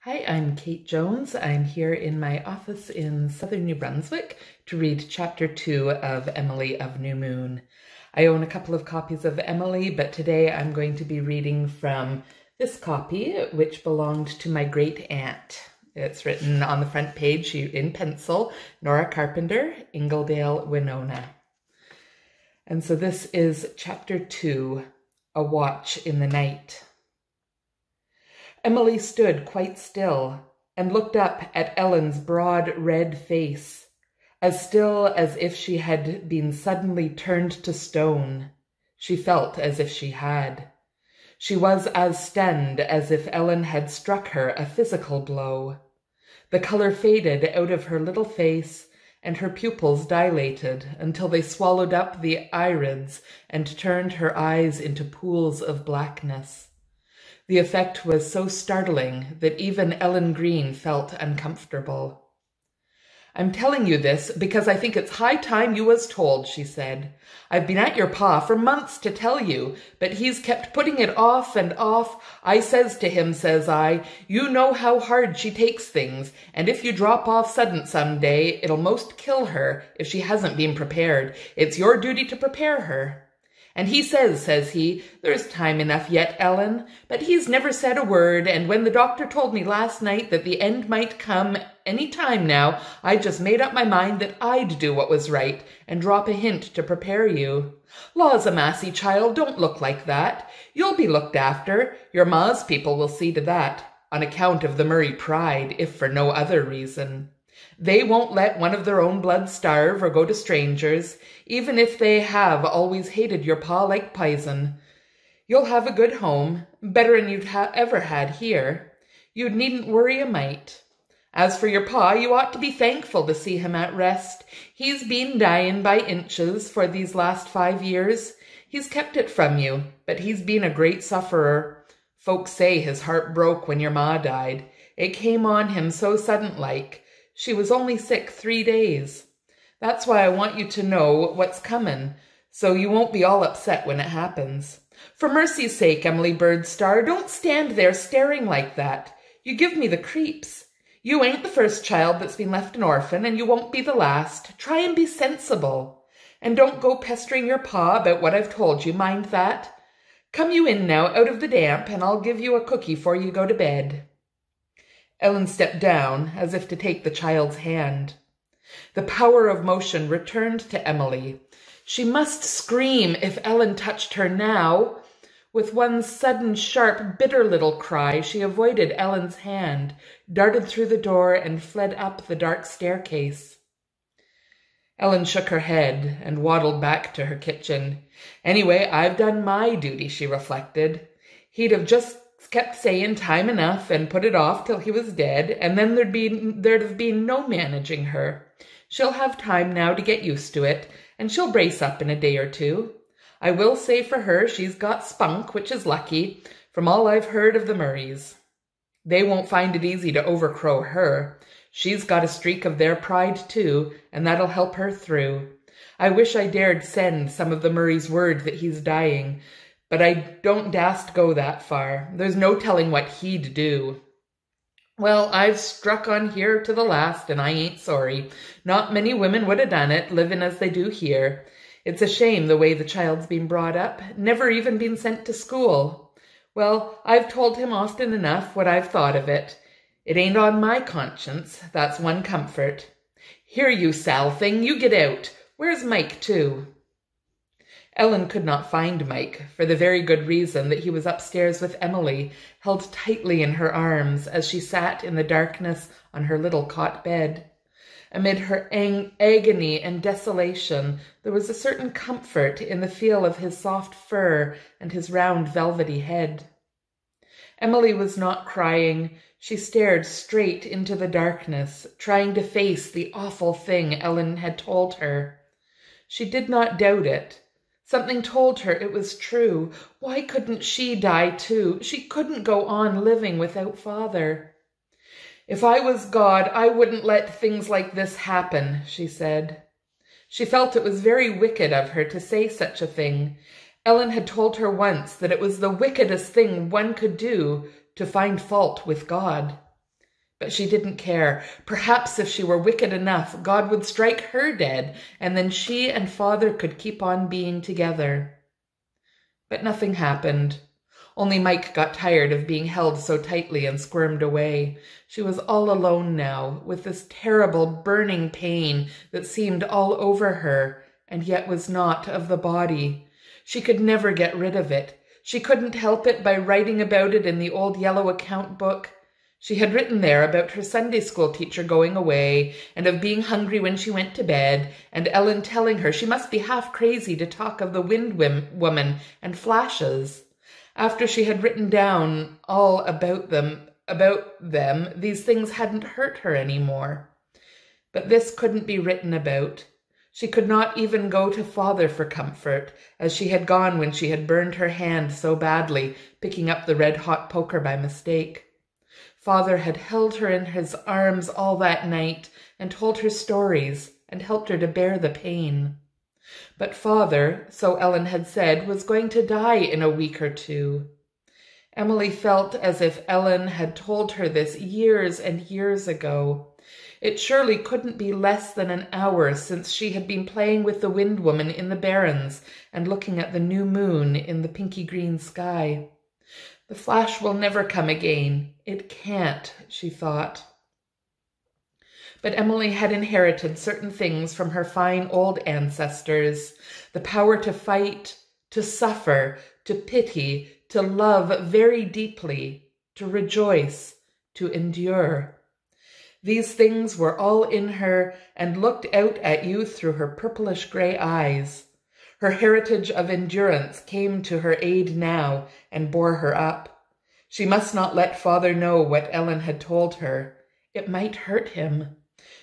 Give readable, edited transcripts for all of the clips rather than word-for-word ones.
Hi, I'm Kate Jones. I'm here in my office in southern New Brunswick to read Chapter 2 of Emily of New Moon. I own a couple of copies of Emily, but today I'm going to be reading from this copy, which belonged to my great aunt. It's written on the front page in pencil, Nora Carpenter, Ingledale, Winona. And so this is Chapter 2, A Watch in the Night. Emily stood quite still and looked up at Ellen's broad red face, as still as if she had been suddenly turned to stone. She felt as if she had. She was as stunned as if Ellen had struck her a physical blow. The color faded out of her little face, and her pupils dilated until they swallowed up the irids and turned her eyes into pools of blackness. The effect was so startling that even Ellen Green felt uncomfortable. "I'm telling you this because I think it's high time you was told," she said. "I've been at your pa for months to tell you, but he's kept putting it off and off. I says to him, says I, you know how hard she takes things, and if you drop off sudden some day, it'll most kill her if she hasn't been prepared. It's your duty to prepare her. And he says he, there's time enough yet, Ellen. But he's never said a word, and when the doctor told me last night that the end might come any time now, I just made up my mind that I'd do what was right, and drop a hint to prepare you. Laws a massy, child, don't look like that. You'll be looked after. Your ma's people will see to that, on account of the Murray pride, if for no other reason. They won't let one of their own blood starve or go to strangers, even if they have always hated your pa like pison. You'll have a good home, better'n you'd ever had here. You needn't worry a mite. As for your pa, you ought to be thankful to see him at rest. He's been dying by inches for these last 5 years. He's kept it from you, but he's been a great sufferer. Folks say his heart broke when your ma died. It came on him so sudden-like. She was only sick 3 days. That's why I want you to know what's comin', so you won't be all upset when it happens. For mercy's sake, Emily Birdstar, don't stand there staring like that. You give me the creeps. You ain't the first child that's been left an orphan, and you won't be the last. Try and be sensible. And don't go pestering your pa about what I've told you, mind that. Come you in now, out of the damp, and I'll give you a cookie 'fore you go to bed." Ellen stepped down, as if to take the child's hand. The power of motion returned to Emily. She must scream if Ellen touched her now. With one sudden, sharp, bitter little cry, she avoided Ellen's hand, darted through the door, and fled up the dark staircase. Ellen shook her head and waddled back to her kitchen. "Anyway, I've done my duty," she reflected. He'd have just kept saying time enough and put it off till he was dead, and then there'd have been no managing her. She'll have time now to get used to it, and she'll brace up in a day or two. I will say for her she's got spunk, which is lucky, from all I've heard of the Murrays. They won't find it easy to overcrow her. She's got a streak of their pride too, and that'll help her through. I wish I dared send some of the Murrays word that he's dying, but I don't dast go that far. There's no telling what he'd do. Well, I've struck on here to the last, and I ain't sorry. Not many women would have done it, living as they do here. It's a shame the way the child's been brought up, never even been sent to school. Well, I've told him often enough what I've thought of it. It ain't on my conscience, that's one comfort. Here, you Sal thing, you get out. Where's Mike, too?" Ellen could not find Mike, for the very good reason that he was upstairs with Emily, held tightly in her arms as she sat in the darkness on her little cot bed. Amid her agony and desolation, there was a certain comfort in the feel of his soft fur and his round velvety head. Emily was not crying. She stared straight into the darkness, trying to face the awful thing Ellen had told her. She did not doubt it. Something told her it was true. Why couldn't she die too? She couldn't go on living without father. "If I was God, I wouldn't let things like this happen," she said. She felt it was very wicked of her to say such a thing. Ellen had told her once that it was the wickedest thing one could do to find fault with God. But she didn't care. Perhaps if she were wicked enough, God would strike her dead, and then she and Father could keep on being together. But nothing happened. Only Mike got tired of being held so tightly and squirmed away. She was all alone now, with this terrible burning pain that seemed all over her, and yet was not of the body. She could never get rid of it. She couldn't help it by writing about it in the old yellow account book. She had written there about her Sunday school teacher going away, and of being hungry when she went to bed, and Ellen telling her she must be half crazy to talk of the wind woman and flashes. After she had written down all about them, these things hadn't hurt her any more. But this couldn't be written about. She could not even go to Father for comfort, as she had gone when she had burned her hand so badly, picking up the red-hot poker by mistake. Father had held her in his arms all that night and told her stories and helped her to bear the pain. But Father, so Ellen had said, was going to die in a week or two. Emily felt as if Ellen had told her this years and years ago. It surely couldn't be less than an hour since she had been playing with the wind woman in the barrens and looking at the new moon in the pinky-green sky. The flash will never come again. It can't, she thought. But Emily had inherited certain things from her fine old ancestors, the power to fight, to suffer, to pity, to love very deeply, to rejoice, to endure. These things were all in her and looked out at you through her purplish-gray eyes. Her heritage of endurance came to her aid now and bore her up. She must not let Father know what Ellen had told her. It might hurt him.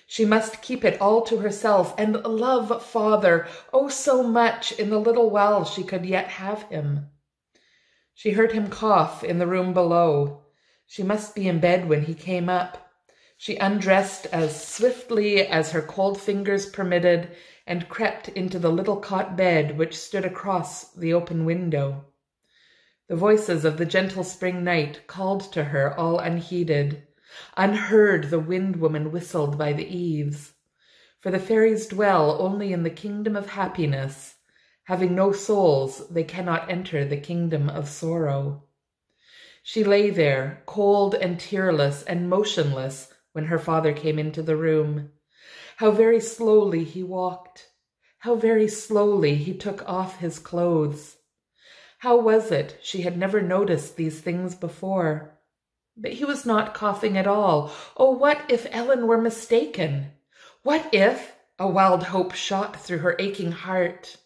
She must keep it all to herself and love Father, oh so much, in the little while she could yet have him. She heard him cough in the room below. She must be in bed when he came up. She undressed as swiftly as her cold fingers permitted and crept into the little cot bed which stood across the open window. The voices of the gentle spring night called to her all unheeded. Unheard the wind woman whistled by the eaves. For the fairies dwell only in the kingdom of happiness. Having no souls, they cannot enter the kingdom of sorrow. She lay there, cold and tearless and motionless, when her father came into the room. How very slowly he walked. How very slowly he took off his clothes. How was it she had never noticed these things before? But he was not coughing at all. Oh, what if Ellen were mistaken? What if— a wild hope shot through her aching heart.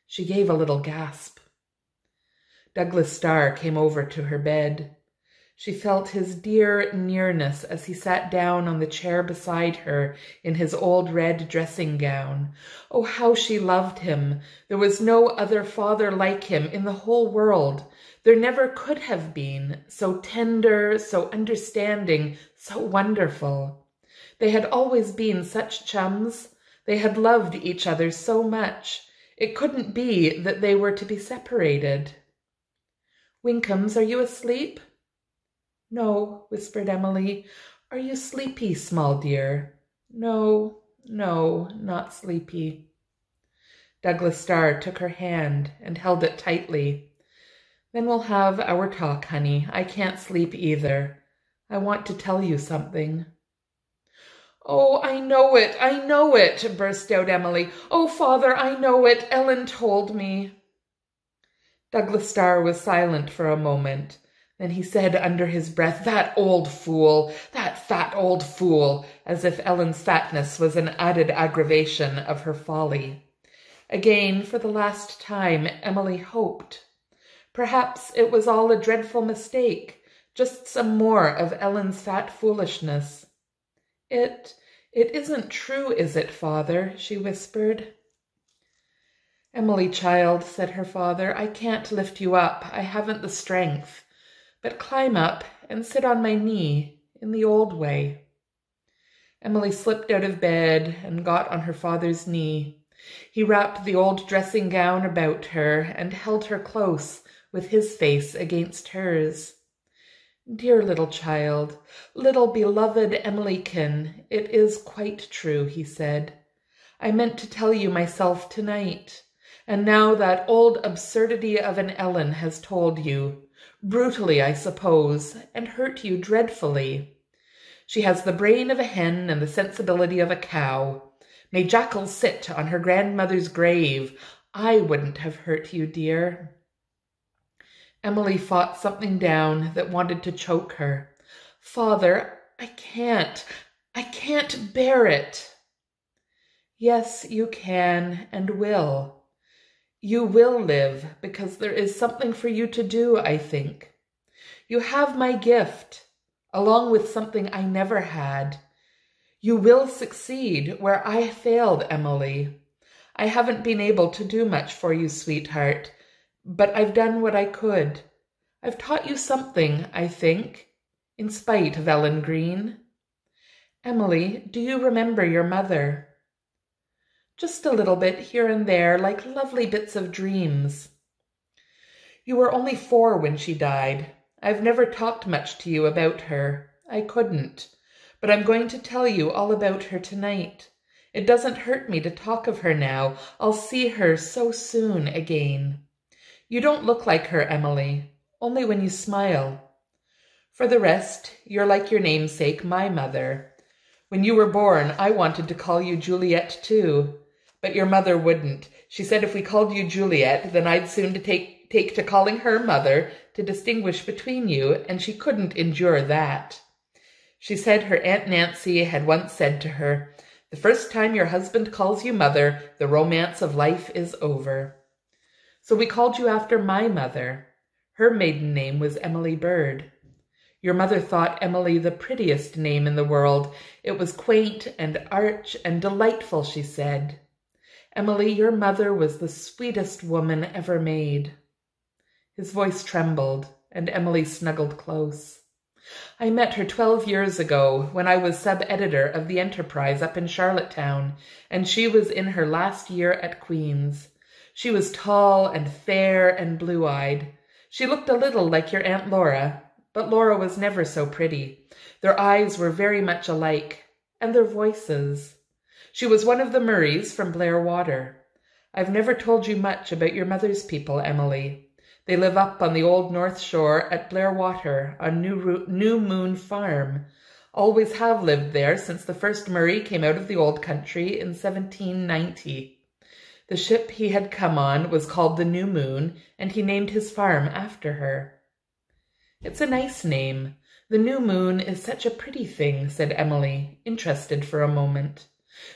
She gave a little gasp. Douglas Starr came over to her bed. She felt his dear nearness as he sat down on the chair beside her in his old red dressing gown. Oh, how she loved him! There was no other father like him in the whole world. There never could have been, so tender, so understanding, so wonderful. They had always been such chums. They had loved each other so much. It couldn't be that they were to be separated. "Winkums, are you asleep?" "No," whispered Emily. "Are you sleepy, small dear?" "No, not sleepy." Douglas Starr took her hand and held it tightly. "Then we'll have our talk, honey. I can't sleep either. I want to tell you something." "Oh, I know it, burst out Emily. "Oh, Father, I know it. Ellen told me." Douglas Starr was silent for a moment. Then he said under his breath, "That old fool, that fat old fool," as if Ellen's fatness was an added aggravation of her folly. Again, for the last time, Emily hoped. Perhaps it was all a dreadful mistake, just some more of Ellen's fat foolishness. It isn't true, is it, Father?" she whispered. "Emily, child," said her father, "I can't lift you up. I haven't the strength. But climb up and sit on my knee in the old way." Emily slipped out of bed and got on her father's knee. He wrapped the old dressing gown about her and held her close with his face against hers. Dear little child, little beloved Emilykin, it is quite true, he said. I meant to tell you myself tonight, and now that old absurdity of an Ellen has told you, brutally, I suppose, and hurt you dreadfully. She has the brain of a hen and the sensibility of a cow. May jackals sit on her grandmother's grave. I wouldn't have hurt you, dear. Emily fought something down that wanted to choke her. Father, I can't bear it. Yes, you can and will. You will live because there is something for you to do, I think. You have my gift, along with something I never had. You will succeed where I failed, Emily. I haven't been able to do much for you, sweetheart, but I've done what I could. I've taught you something, I think, in spite of Ellen Green. Emily, do you remember your mother? Just a little bit here and there, like lovely bits of dreams. You were only 4 when she died. I've never talked much to you about her. I couldn't. But I'm going to tell you all about her tonight. It doesn't hurt me to talk of her now. I'll see her so soon again. You don't look like her, Emily, only when you smile. For the rest, you're like your namesake, my mother. When you were born, I wanted to call you Juliet too. But your mother wouldn't. She said if we called you Juliet, then I'd soon take to calling her mother to distinguish between you, and she couldn't endure that. She said her Aunt Nancy had once said to her, "The first time your husband calls you mother, the romance of life is over." So we called you after my mother. Her maiden name was Emily Bird. Your mother thought Emily the prettiest name in the world. It was quaint and arch and delightful, she said. Emily, your mother was the sweetest woman ever made. His voice trembled, and Emily snuggled close. I met her 12 years ago when I was sub-editor of the Enterprise up in Charlottetown, and she was in her last year at Queen's. She was tall and fair and blue-eyed. She looked a little like your Aunt Laura, but Laura was never so pretty. Their eyes were very much alike, and their voices. She was one of the Murrays from Blair Water. I've never told you much about your mother's people, Emily. They live up on the old North Shore at Blair Water on New Moon Farm. Always have lived there since the first Murray came out of the old country in 1790. The ship he had come on was called the New Moon, and he named his farm after her. It's a nice name. The New Moon is such a pretty thing, said Emily, interested for a moment.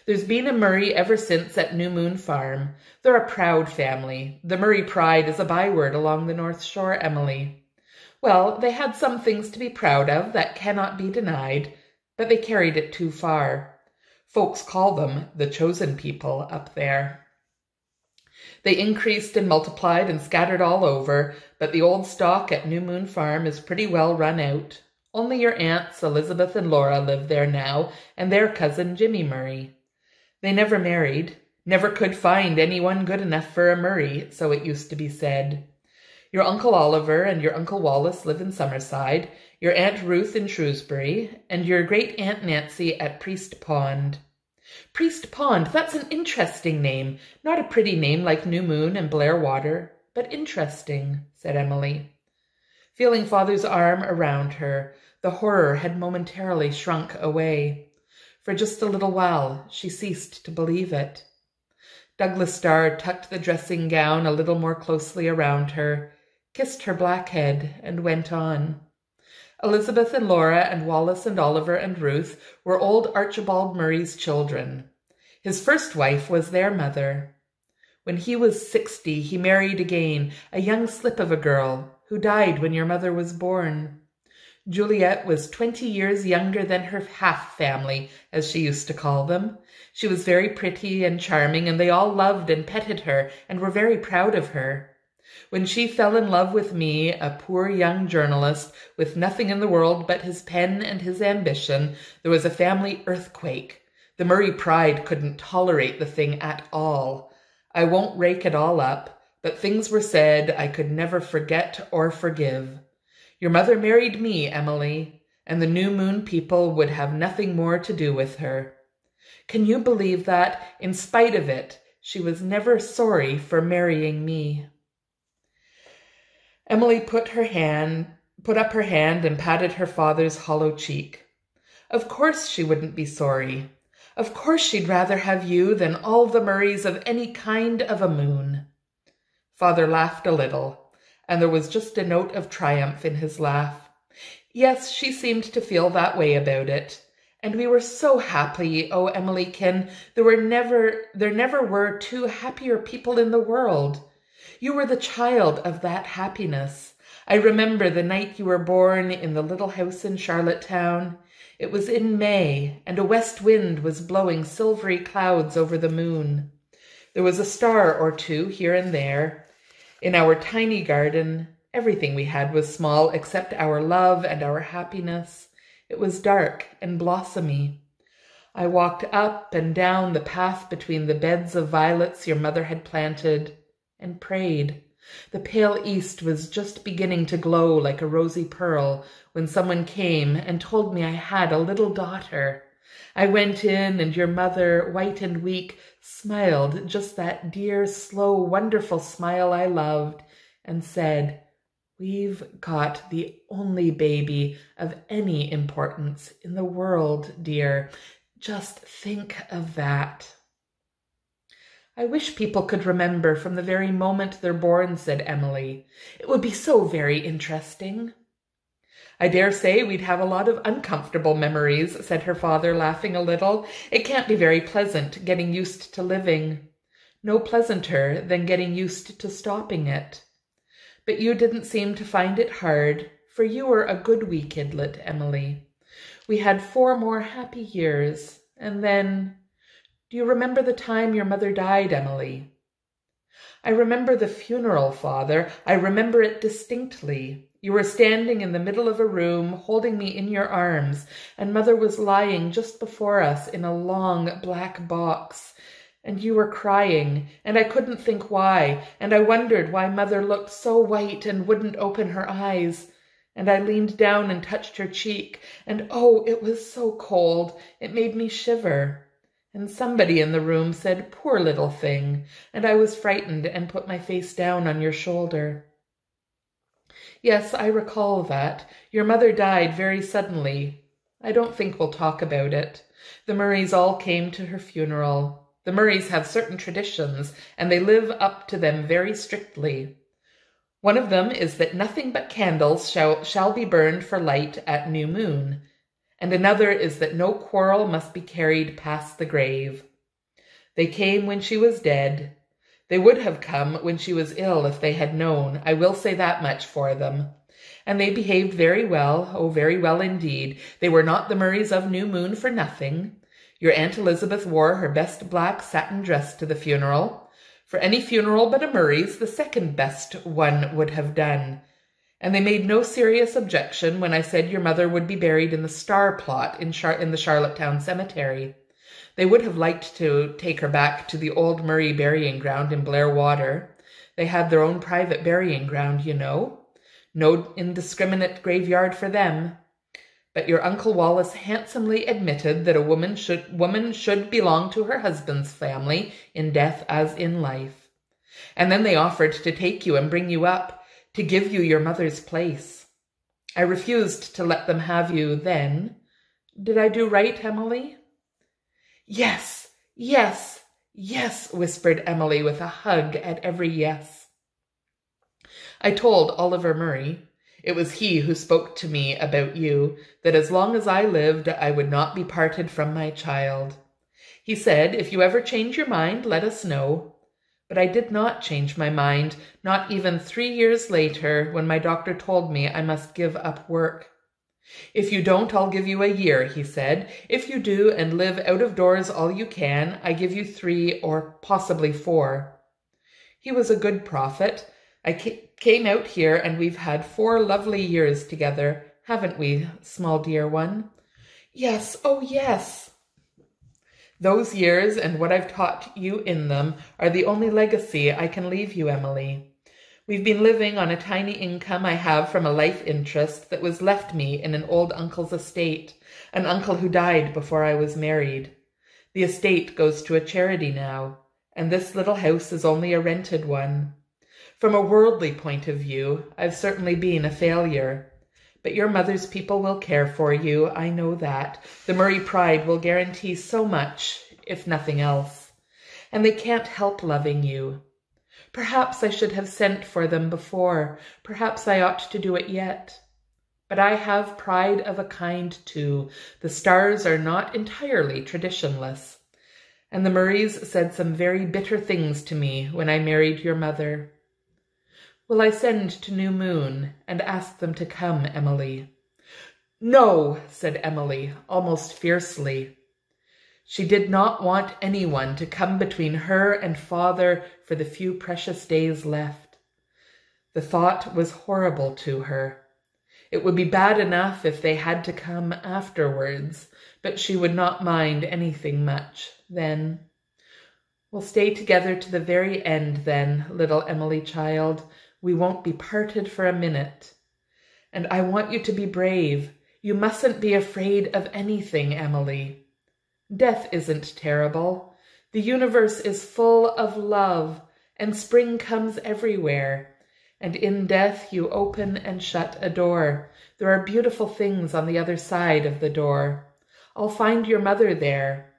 There's been a Murray ever since at New Moon Farm. They're a proud family. The Murray pride is a byword along the North Shore, Emily. Well, they had some things to be proud of that cannot be denied, but they carried it too far. Folks call them the chosen people up there. They increased and multiplied and scattered all over, but the old stock at New Moon Farm is pretty well run out. Only your aunts, Elizabeth and Laura, live there now, and their cousin Jimmy Murray. They never married, never could find anyone good enough for a Murray, so it used to be said. Your Uncle Oliver and your Uncle Wallace live in Summerside, your Aunt Ruth in Shrewsbury, and your great-aunt Nancy at Priest Pond. Priest Pond, that's an interesting name. Not a pretty name like New Moon and Blair Water, but interesting, said Emily. Feeling Father's arm around her, the horror had momentarily shrunk away. For just a little while, she ceased to believe it. Douglas Starr tucked the dressing gown a little more closely around her, kissed her black head, and went on. Elizabeth and Laura and Wallace and Oliver and Ruth were old Archibald Murray's children. His first wife was their mother. When he was 60, he married again, a young slip of a girl, who died when your mother was born. Juliet was 20 years younger than her half-family, as she used to call them. She was very pretty and charming, and they all loved and petted her and were very proud of her. When she fell in love with me, a poor young journalist with nothing in the world but his pen and his ambition, there was a family earthquake. The Murray pride couldn't tolerate the thing at all. I won't rake it all up, but things were said I could never forget or forgive. Your mother married me, Emily, and the New Moon people would have nothing more to do with her. Can you believe that, in spite of it, she was never sorry for marrying me?" Emily put up her hand and patted her father's hollow cheek. Of course she wouldn't be sorry. Of course she'd rather have you than all the Murrays of any kind of a moon. Father laughed a little, and there was just a note of triumph in his laugh. Yes, she seemed to feel that way about it. And we were so happy, oh, Emmelikin, there never were two happier people in the world. You were the child of that happiness. I remember the night you were born in the little house in Charlottetown. It was in May, and a west wind was blowing silvery clouds over the moon. There was a star or two here and there. In our tiny garden, everything we had was small except our love and our happiness. It was dark and blossomy. I walked up and down the path between the beds of violets your mother had planted, and prayed. The pale east was just beginning to glow like a rosy pearl when someone came and told me I had a little daughter. I went in, and your mother, white and weak, smiled just that dear, slow, wonderful smile I loved, and said, "We've got the only baby of any importance in the world, dear. Just think of that." "I wish people could remember from the very moment they're born," said Emily. "It would be so very interesting." "I dare say we'd have a lot of uncomfortable memories," said her father, laughing a little. "It can't be very pleasant getting used to living. No pleasanter than getting used to stopping it. But you didn't seem to find it hard, for you were a good wee kidlet, Emily. We had 4 more happy years, and then— Do you remember the time your mother died, Emily?" "I remember the funeral, Father. I remember it distinctly. You were standing in the middle of a room, holding me in your arms, and Mother was lying just before us in a long black box. And you were crying, and I couldn't think why, and I wondered why Mother looked so white and wouldn't open her eyes. And I leaned down and touched her cheek, and oh, it was so cold, it made me shiver. And somebody in the room said, 'Poor little thing,' and I was frightened and put my face down on your shoulder." "Yes, I recall that. Your mother died very suddenly. I don't think we'll talk about it. The Murrays all came to her funeral. The Murrays have certain traditions, and they live up to them very strictly. One of them is that nothing but candles shall be burned for light at new moon, and another is that no quarrel must be carried past the grave. They came when she was dead. They would have come when she was ill if they had known, I will say that much for them. And they behaved very well, oh, very well indeed. They were not the Murrays of New Moon for nothing. Your Aunt Elizabeth wore her best black satin dress to the funeral. For any funeral but a Murray's, the second best one would have done. And they made no serious objection when I said your mother would be buried in the Star plot in the Charlottetown Cemetery. They would have liked to take her back to the old Murray burying ground in Blair Water. They had their own private burying ground, you know. No indiscriminate graveyard for them. But your Uncle Wallace handsomely admitted that a woman should belong to her husband's family in death as in life. And then they offered to take you and bring you up, to give you your mother's place. I refused to let them have you then. Did I do right, Emily?" "Yes, yes, yes," whispered Emily with a hug at every yes. I told Oliver Murray, it was he who spoke to me about you, that as long as I lived, I would not be parted from my child. He said, if you ever change your mind, let us know. But I did not change my mind, not even 3 years later, when my doctor told me I must give up work. "If you don't, I'll give you a year," he said. "If you do and live out of doors all you can, I give you 3 or possibly 4. He was a good prophet. I came out here and we've had 4 lovely years together, haven't we, small dear one?" "Yes, oh yes." "Those years and what I've taught you in them are the only legacy I can leave you, Emily. We've been living on a tiny income I have from a life interest that was left me in an old uncle's estate, an uncle who died before I was married. The estate goes to a charity now, and this little house is only a rented one. From a worldly point of view, I've certainly been a failure. But your mother's people will care for you, I know that. The Murray pride will guarantee so much, if nothing else. And they can't help loving you. Perhaps I should have sent for them before. Perhaps I ought to do it yet. But I have pride of a kind, too. The Stars are not entirely traditionless. And the Murrays said some very bitter things to me when I married your mother. Will I send to New Moon and ask them to come, Emily? No, said Emily, almost fiercely. She did not want anyone to come between her and father for the few precious days left. The thought was horrible to her. It would be bad enough if they had to come afterwards, but she would not mind anything much then. We'll stay together to the very end then, little Emily child. We won't be parted for a minute. And I want you to be brave. You mustn't be afraid of anything, Emily. Death isn't terrible. The universe is full of love, and spring comes everywhere. And in death you open and shut a door. There are beautiful things on the other side of the door. I'll find your mother there.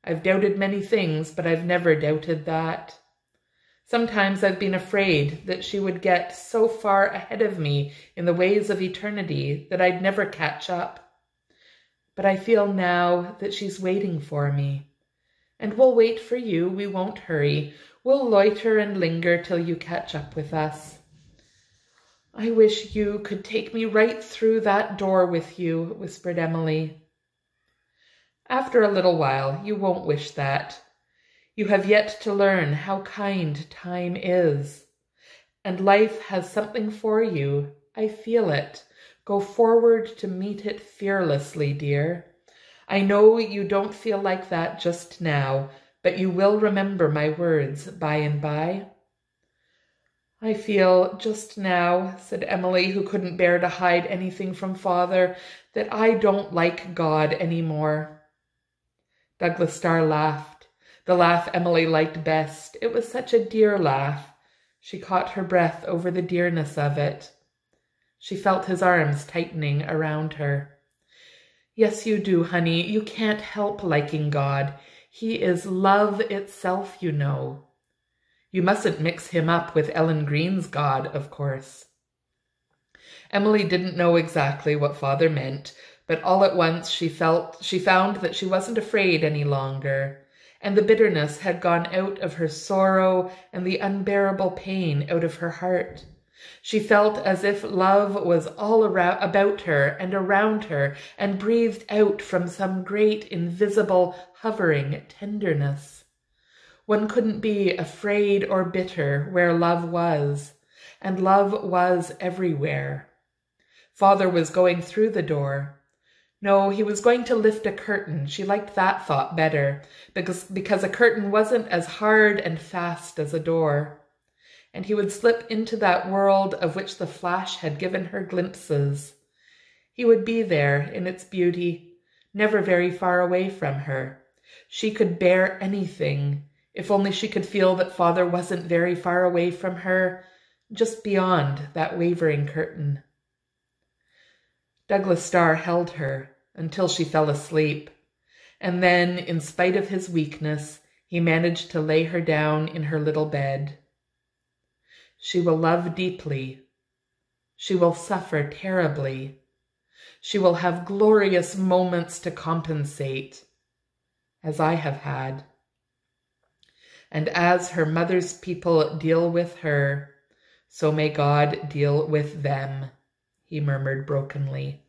I've doubted many things, but I've never doubted that. Sometimes I've been afraid that she would get so far ahead of me in the ways of eternity that I'd never catch up. But I feel now that she's waiting for me. And we'll wait for you. We won't hurry. We'll loiter and linger till you catch up with us. I wish you could take me right through that door with you, whispered Emily. After a little while, you won't wish that. You have yet to learn how kind time is. And life has something for you. I feel it. Go forward to meet it fearlessly, dear. I know you don't feel like that just now, but you will remember my words by and by. I feel just now, said Emily, who couldn't bear to hide anything from father, that I don't like God any more. Douglas Starr laughed. The laugh Emily liked best. It was such a dear laugh. She caught her breath over the dearness of it. She felt his arms tightening around her. Yes, you do, honey. You can't help liking God. He is love itself, you know. You mustn't mix him up with Ellen Green's God, of course. Emily didn't know exactly what father meant, but all at once she found that she wasn't afraid any longer. And the bitterness had gone out of her sorrow and the unbearable pain out of her heart. She felt as if love was all about her and around her and breathed out from some great invisible hovering tenderness. One couldn't be afraid or bitter where love was, and love was everywhere. Father was going through the door. No, he was going to lift a curtain. She liked that thought better, because a curtain wasn't as hard and fast as a door. And he would slip into that world of which the flash had given her glimpses. He would be there in its beauty, never very far away from her. She could bear anything, if only she could feel that father wasn't very far away from her, just beyond that wavering curtain. Douglas Starr held her until she fell asleep, and then, in spite of his weakness, he managed to lay her down in her little bed. She will love deeply. She will suffer terribly. She will have glorious moments to compensate, as I have had. And as her mother's people deal with her, so may God deal with them, he murmured brokenly.